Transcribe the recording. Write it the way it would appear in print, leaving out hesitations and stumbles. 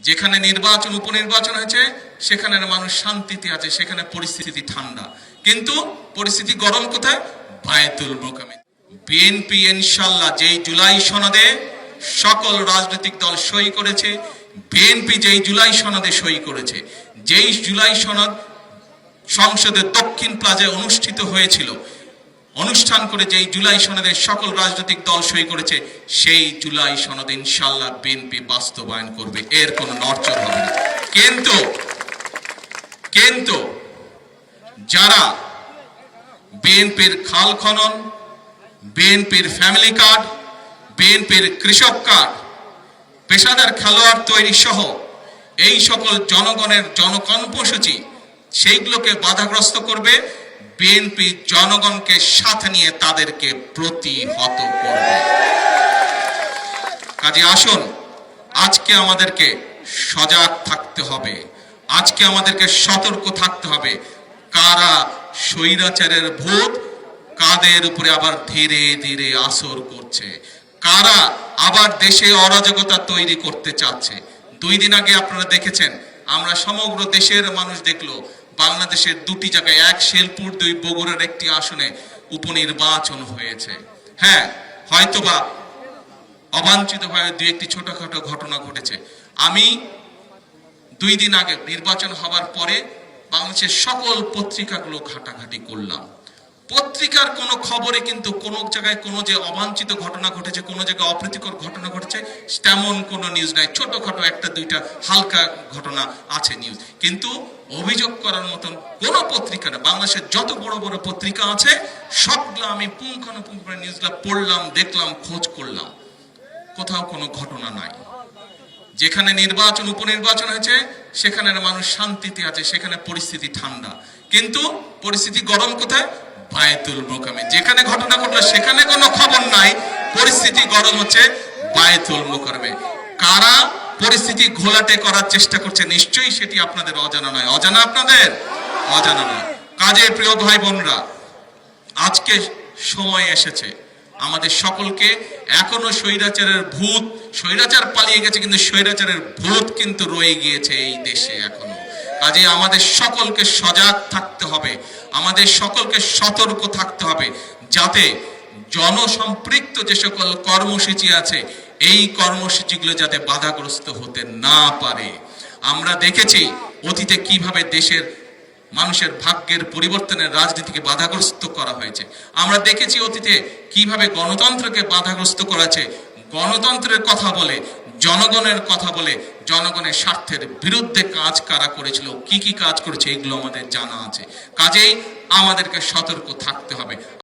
যেখানে নির্বাচন উপনির্বাচন হয়েছে সেখানের মানুষ শান্তিতে আছে, সেখানে পরিস্থিতি ঠান্ডা, কিন্তু পরিস্থিতি গরম কোথায়? বায়তুল মোকাররমে। বিএনপি ইনশাআল্লাহ যেই জুলাই সনদে সকল রাজনৈতিক দল সই করেছে, বিএনপি যেই জুলাই সনদে সই করেছে, যেই জুলাই সনদ সংসদের দক্ষিণ প্লাজায় অনুষ্ঠিত হয়েছিল, অনুষ্ঠান করে যেই জুলাই সনদে সকল রাজনৈতিক দল সই করেছে, সেই জুলাই সনদ ইনশাআল্লাহ বিএনপি বাস্তবায়ন করবে, এর কোনো নড়চড় হবে না। কিন্তু যারা বিএনপির খাল খনন, বিএনপির ফ্যামিলি কার্ড, বিএনপির কৃষক কার্ড, পেশাদার খেলোয়াড় তৈরি সহ এই সকল জনগণের জনকর্মসূচি সেইগুলোকে বাধাগ্রস্ত করবে, বিএনপি জনগণকে সাথে নিয়ে তাদেরকে প্রতিহত করবে। কাজে আসুন, আজকে আমাদেরকে সজাগ থাকতে হবে, আজকে আমাদেরকে সতর্ক থাকতে হবে। কারা স্বৈরাচারের ভূত কাদের উপরে আবার ধীরে ধীরে আসর করছে, কারা আবার দেশে অরাজকতা তৈরি করতে চাচ্ছে। 2 দিন আগে আপনারা দেখেছেন, আমরা সমগ্র দেশের মানুষ দেখলো বাংলাদেশের 2টি জায়গায়, এক শেরপুর, 2 বগুড়ার একটি আসনে উপনির্বাচন হয়েছে। হ্যাঁ, হয়তোবা অবাঞ্ছিতভাবে 2-1টি ছোটখাটো ঘটনা ঘটেছে। আমি 2 দিন আগে নির্বাচন হবার পরে বাংলাদেশের সকল পত্রিকাগুলো ঘাটাঘাটি করলাম। পত্রিকার কোনো খবরে কিন্তু কোনো জায়গায় কোনো যে অবাঞ্ছিত ঘটনা ঘটেছে, কোনো জায়গায় অপ্রীতিকর ঘটনা ঘটেছে, তেমন কোনো নিউজ নাই। ছোটখাটো 1-2টা হালকা ঘটনা আছে নিউজ, কিন্তু অভিযোগ করার মতন কোনো পত্রিকা না। বাংলাদেশের যত বড় বড় পত্রিকা আছে সবগুলো আমি পুঙ্খানুপুঙ্খ নিউজগুলো পড়লাম, দেখলাম, খোঁজ করলাম, কোথাও কোনো ঘটনা নাই। যেখানে নির্বাচন উপনির্বাচন হয়েছে সেখানের মানুষ শান্তিতে আছে, সেখানে পরিস্থিতি ঠান্ডা, কিন্তু পরিস্থিতি গরম কোথায়? বায়তুল মোকাররমে। যেখানে ঘটনা ঘটলো সেখানে কোনো খবর নাই, পরিস্থিতি গরম হচ্ছে বায়তুল মোকাররমে। কারা পরিস্থিতি ঘোলাটে করার চেষ্টা করছে নিশ্চয়ই সেটি আপনাদের অজানা নয়। অজানা? আপনাদের অজানা নয়। কাজে প্রিয় ভাই বোনরা, আজকে সময় এসেছে আমাদের সকলকে, এখনো স্বৈরাচারের ভূত, স্বৈরাচার পালিয়ে গেছে কিন্তু স্বৈরাচারের ভূত কিন্তু রয়ে গিয়েছে এই দেশে এখনো। কাজে আমাদের সকলকে সজাগ থাকতে হবে, আমাদের সকলকে সতর্ক থাকতে হবে, যাতে জনসম্পৃক্ত যে সকল কর্মসূচি আছে এই কর্মসূচিগুলো যাতে বাধাগ্রস্ত হতে না পারে। আমরা দেখেছি অতীতে কিভাবে দেশের মানুষের ভাগ্যের পরিবর্তনের রাজনীতিকে বাধাগ্রস্ত করা হয়েছে। আমরা দেখেছি অতীতে কিভাবে গণতন্ত্রকে বাধাগ্রস্ত করেছে। গণতন্ত্রের কথা বলে, জনগণের কথা বলে, জনগণের স্বার্থের বিরুদ্ধে কাজ কারা করেছিল, কি কি কাজ করেছে, এগুলো আমাদের জানা আছে। কাজেই আমাদেরকে সতর্ক থাকতে হবে।